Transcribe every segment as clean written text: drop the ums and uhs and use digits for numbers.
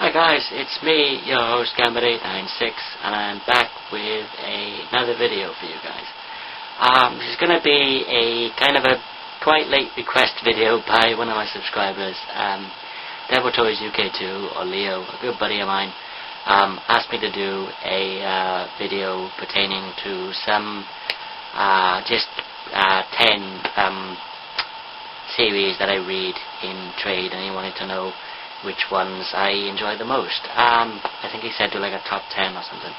Hi guys, it's me, your host Gambit896, and I'm back with another video for you guys. This is going to be a kind of a quite late request video by one of my subscribers, Deviltoysuk2, or Leo, a good buddy of mine, asked me to do a video pertaining to some 10 series that I read in trade, and he wanted to know which ones I enjoy the most. I think he said do like a top 10 or something.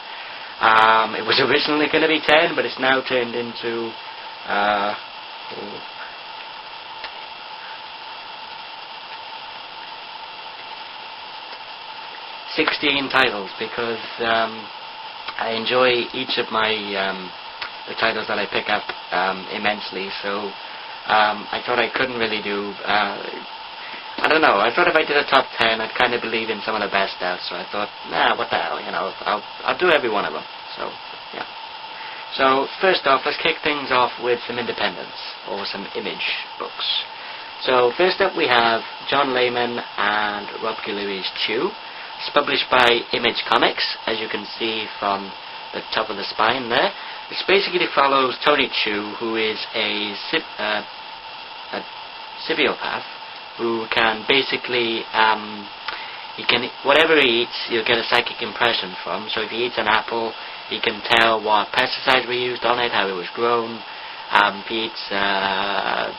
It was originally going to be 10, but it's now turned into 16 titles, because I enjoy each of my the titles that I pick up immensely. So I thought I couldn't really do. I don't know, I thought if I did a top 10, I'd kind of believe in some of the best out, so I thought, nah, what the hell, you know, I'll do every one of them. So, yeah. So, first off, let's kick things off with some independents, or some image books. So, first up we have John Layman and Rob Guillory's Chew. It's published by Image Comics, as you can see from the top of the spine there. It basically follows Tony Chew, who is a symbiopath, who can basically, whatever he eats, you'll get a psychic impression from. So if he eats an apple, he can tell what pesticides were used on it, how it was grown. If he eats a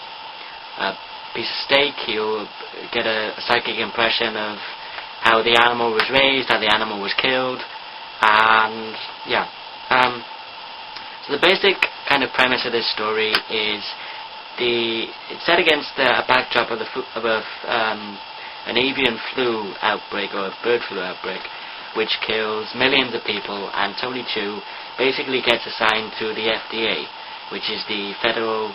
piece of steak, he'll get a psychic impression of how the animal was raised, how the animal was killed, and yeah. So the basic kind of premise of this story is it's set against a backdrop of an avian flu outbreak, or a bird flu outbreak, which kills millions of people, and Tony Chew basically gets assigned to the FDA, which is the Federal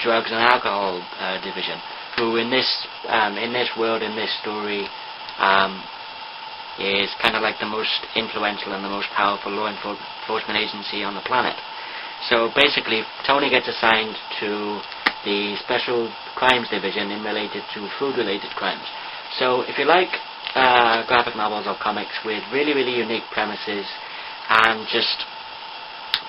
Drugs and Alcohol Division, who in this world, in this story, is kind of like the most influential and the most powerful law enforcement agency on the planet. So basically, Tony gets assigned to the Special Crimes Division related to food-related crimes. So if you like graphic novels or comics with really, really unique premises and just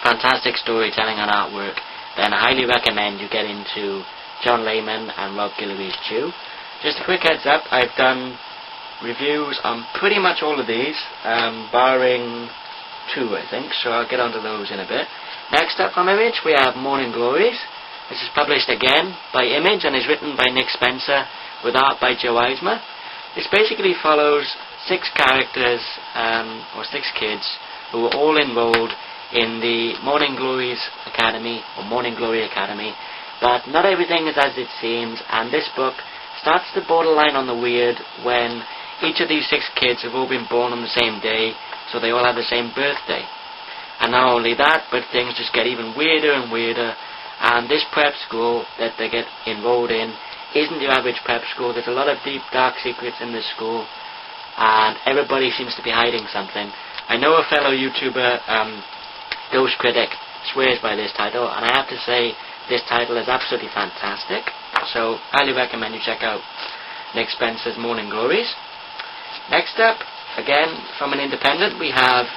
fantastic storytelling and artwork, then I highly recommend you get into John Layman and Rob Guillory's Chew. Just a quick heads up, I've done reviews on pretty much all of these, barring 2, I think, so I'll get onto those in a bit. Next up from Image, we have Morning Glories. This is published again by Image and is written by Nick Spencer with art by Joe Eisner. This basically follows 6 characters, or 6 kids, who are all enrolled in the Morning Glories Academy, or Morning Glory Academy, but not everything is as it seems, and this book starts to borderline on the weird when each of these 6 kids have all been born on the same day, so they all have the same birthday. And not only that, but things just get even weirder and weirder, and this prep school that they get enrolled in isn't your average prep school. There's a lot of deep, dark secrets in this school, and everybody seems to be hiding something. I know a fellow YouTuber, Ghost Critic, swears by this title, and I have to say, this title is absolutely fantastic, so highly recommend you check out Nick Spencer's Morning Glories. Next up, again, from an independent, we have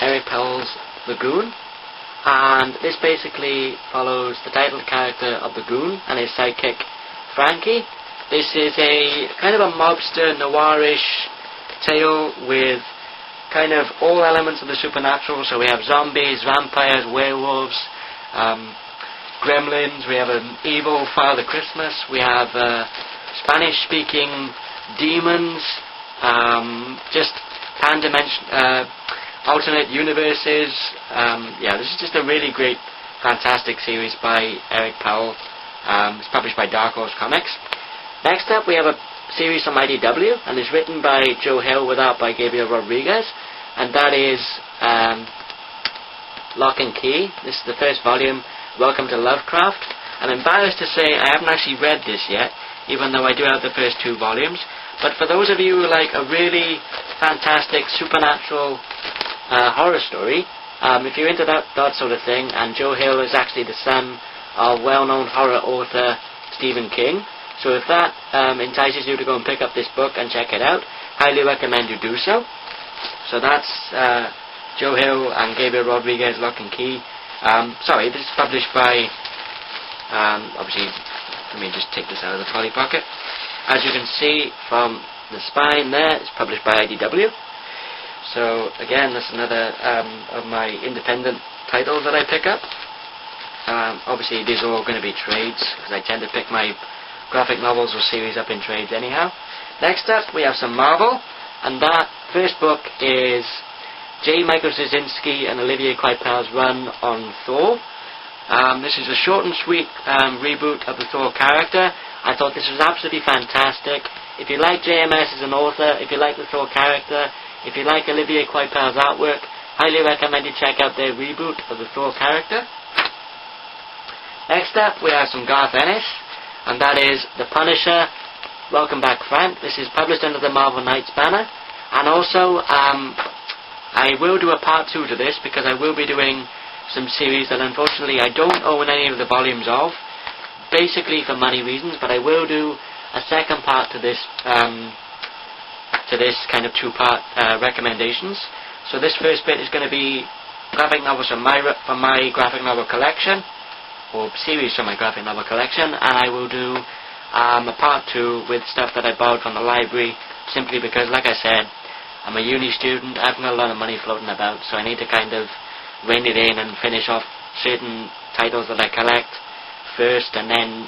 Eric Powell's Lagoon, and this basically follows the title character of the Goon and his sidekick Frankie. This is a kind of a mobster noirish tale with kind of all elements of the supernatural. So we have zombies, vampires, werewolves, gremlins, we have an evil Father Christmas, we have Spanish-speaking demons, just pan-dimension, alternate universes. Yeah, this is just a really great, fantastic series by Eric Powell. It's published by Dark Horse Comics. Next up, we have a series from IDW, and it's written by Joe Hill with art by Gabriel Rodriguez, and that is Lock and Key. This is the first volume, Welcome to Lovecraft. I'm embarrassed to say I haven't actually read this yet, even though I do have the first 2 volumes. But for those of you who like a really fantastic supernatural horror story, if you're into that sort of thing, and Joe Hill is actually the son of well-known horror author Stephen King, So if that entices you to go and pick up this book and check it out, highly recommend you do so. So that's Joe Hill and Gabriel Rodriguez, Lock and Key. Sorry, this is published by, obviously, let me just take this out of the trolley pocket. As you can see from the spine there, it's published by IDW. So again, that's another of my independent titles that I pick up. Obviously, these are all going to be trades, because I tend to pick my graphic novels or series up in trades anyhow. Next up, we have some Marvel, and that first book is J. Michael Straczynski and Olivier Coipel's run on Thor. This is a short and sweet reboot of the Thor character. I thought this was absolutely fantastic. If you like JMS as an author, if you like the Thor character, if you like Olivier Coipel's artwork, highly recommend you check out their reboot of the Thor character. Next up, we have some Garth Ennis, and that is The Punisher, Welcome Back Frank. This is published under the Marvel Knights banner. And also, I will do a part 2 to this, because I will be doing some series that unfortunately I don't own any of the volumes of, basically for money reasons, but I will do a second part to this kind of 2-part recommendations. So this first bit is going to be graphic novels from my graphic novel collection, or series from my graphic novel collection, and I will do a part 2 with stuff that I borrowed from the library, simply because, like I said, I'm a uni student, I haven't got a lot of money floating about, so I need to kind of rein it in and finish off certain titles that I collect first, and then,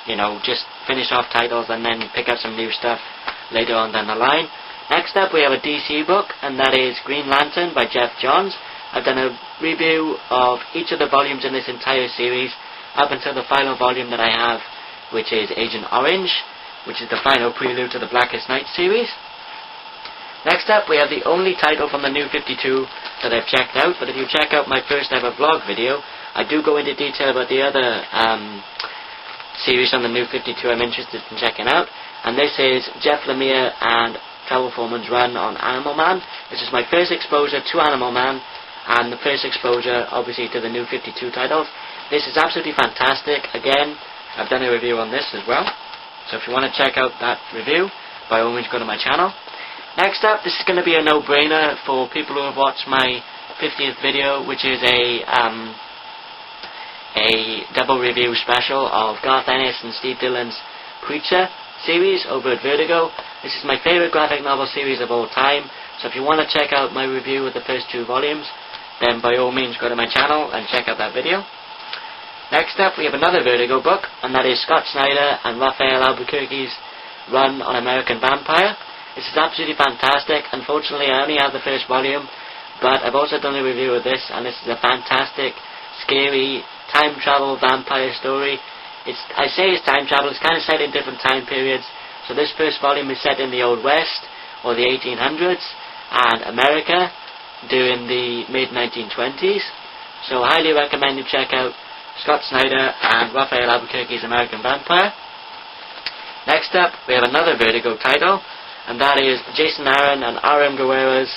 you know, just finish off titles and then pick up some new stuff later on down the line. Next up, we have a DC book, and that is Green Lantern by Jeff Johns. I've done a review of each of the volumes in this entire series, up until the final volume that I have, which is Agent Orange, which is the final prelude to the Blackest Night series. Next up, we have the only title from the New 52 that I've checked out, but if you check out my first ever vlog video, I do go into detail about the other series on the New 52 I'm interested in checking out, and this is Jeff Lemire and Travel Foreman's run on Animal Man. This is my first exposure to Animal Man, and the first exposure, obviously, to the New 52 titles. This is absolutely fantastic. Again, I've done a review on this as well, so if you want to check out that review, by all means go to my channel. Next up, this is going to be a no-brainer for people who have watched my 50th video, which is a double review special of Garth Ennis and Steve Dillon's Preacher series over at Vertigo. This is my favourite graphic novel series of all time, so if you want to check out my review of the first 2 volumes, then by all means go to my channel and check out that video. Next up, we have another Vertigo book, and that is Scott Snyder and Raphael Albuquerque's run on American Vampire. This is absolutely fantastic. Unfortunately, I only have the first volume, but I've also done a review of this, and this is a fantastic, scary, time travel vampire story. I say it's time travel, it's kind of set in different time periods. So this first volume is set in the Old West, or the 1800s, and America during the mid-1920s. So I highly recommend you check out Scott Snyder and Raphael Albuquerque's American Vampire. Next up, we have another Vertigo title, and that is Jason Aaron and R.M. Guerrera's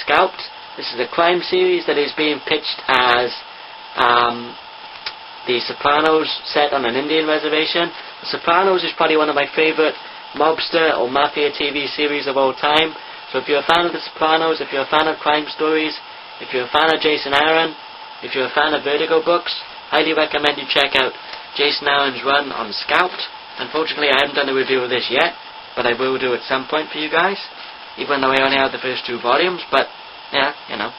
Scalped. This is a crime series that is being pitched as The Sopranos set on an Indian reservation. The Sopranos is probably one of my favourite mobster or mafia TV series of all time. So if you're a fan of The Sopranos, if you're a fan of crime stories, if you're a fan of Jason Aaron, if you're a fan of Vertigo books, highly recommend you check out Jason Aaron's run on Scalped. Unfortunately, I haven't done a review of this yet, but I will do at some point for you guys, even though I only have the first 2 volumes, but yeah, you know.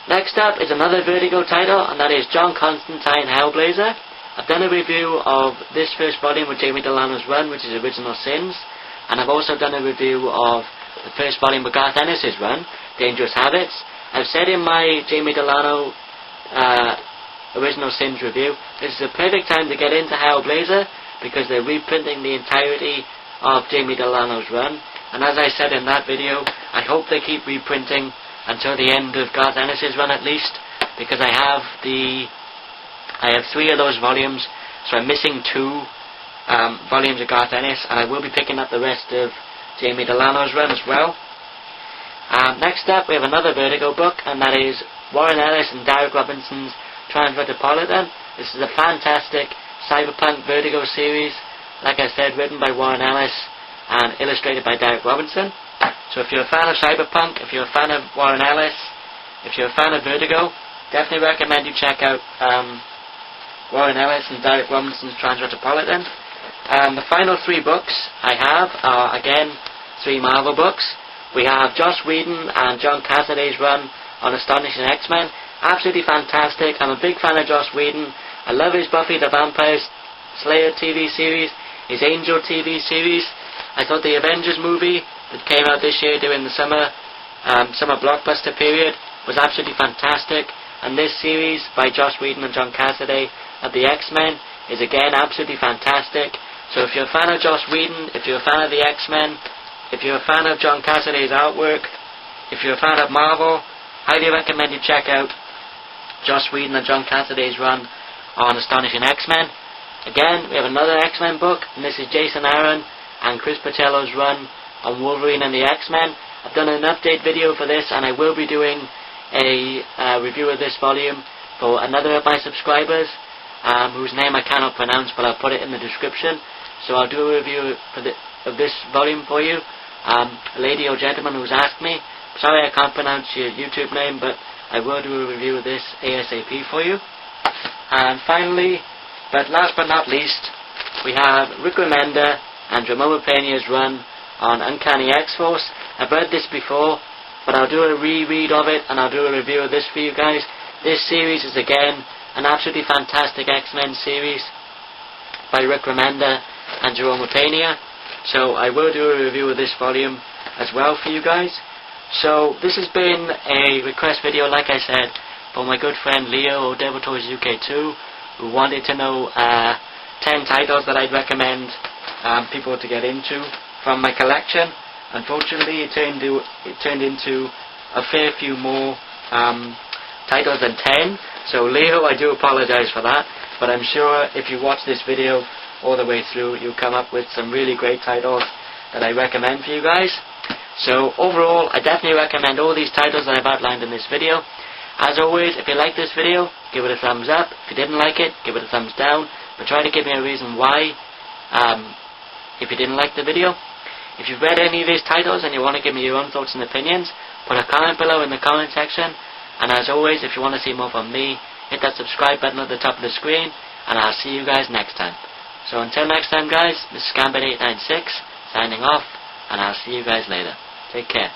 Next up is another Vertigo title, and that is John Constantine Hellblazer. I've done a review of this first volume with Jamie Delano's run, which is Original Sins, and I've also done a review of the first volume with Garth Ennis' run, Dangerous Habits. I've said in my Jamie Delano Original Sins review, this is a perfect time to get into Hellblazer, because they're reprinting the entirety of Jamie Delano's run, and as I said in that video, I hope they keep reprinting until the end of Garth Ennis' run at least, because I have 3 of those volumes, so I'm missing 2 volumes of Garth Ennis, and I will be picking up the rest of Jamie Delano's run as well. Next up, we have another Vertigo book, and that is Warren Ellis and Derek Robinson's Transmetropolitan. This is a fantastic cyberpunk Vertigo series like I said, written by Warren Ellis and illustrated by Derek Robinson. So if you're a fan of cyberpunk, if you're a fan of Warren Ellis, if you're a fan of Vertigo, definitely recommend you check out Warren Ellis and Derek Robinson's Transmetropolitan. The final 3 books I have are, again, 3 Marvel books. We have Joss Whedon and John Cassaday's run on Astonishing X-Men. Absolutely fantastic. I'm a big fan of Joss Whedon. I love his Buffy the Vampire Slayer TV series, his Angel TV series. I thought the Avengers movie that came out this year during the summer blockbuster period was absolutely fantastic. And this series by Joss Whedon and John Cassaday of the X-Men is again absolutely fantastic. So if you're a fan of Joss Whedon, if you're a fan of the X-Men, if you're a fan of John Cassaday's artwork, if you're a fan of Marvel, highly recommend you check out Joss Whedon and John Cassaday's run on Astonishing X-Men. Again, we have another X-Men book, and this is Jason Aaron and Chris Pacello's run on Wolverine and the X-Men. I've done an update video for this, and I will be doing a review of this volume for another of my subscribers, whose name I cannot pronounce, but I'll put it in the description. So I'll do a review of this volume for you. A lady or gentleman who's asked me, sorry I can't pronounce your YouTube name, but I will do a review of this ASAP for you. And finally, but last but not least, we have Rick Remender and Ramon Peña's run on Uncanny X-Force. I've read this before, but I'll do a reread of it and I'll do a review of this for you guys. This series is again an absolutely fantastic X-Men series by Rick Remender and Jerome Peña. So I will do a review of this volume as well for you guys. So this has been a request video, like I said, for my good friend Leo, Deviltoysuk2, who wanted to know 10 titles that I'd recommend people to get into from my collection. Unfortunately, it turned into a fair few more titles than 10. So Leo, I do apologize for that, but I'm sure if you watch this video all the way through, you'll come up with some really great titles that I recommend for you guys. So overall, I definitely recommend all these titles that I've outlined in this video. As always, if you like this video, give it a thumbs up. If you didn't like it, give it a thumbs down. But try to give me a reason why, if you didn't like the video. If you've read any of these titles and you want to give me your own thoughts and opinions, put a comment below in the comment section. And as always, if you want to see more from me, hit that subscribe button at the top of the screen, and I'll see you guys next time. So until next time guys, this is Gambit896, signing off, and I'll see you guys later. Take care.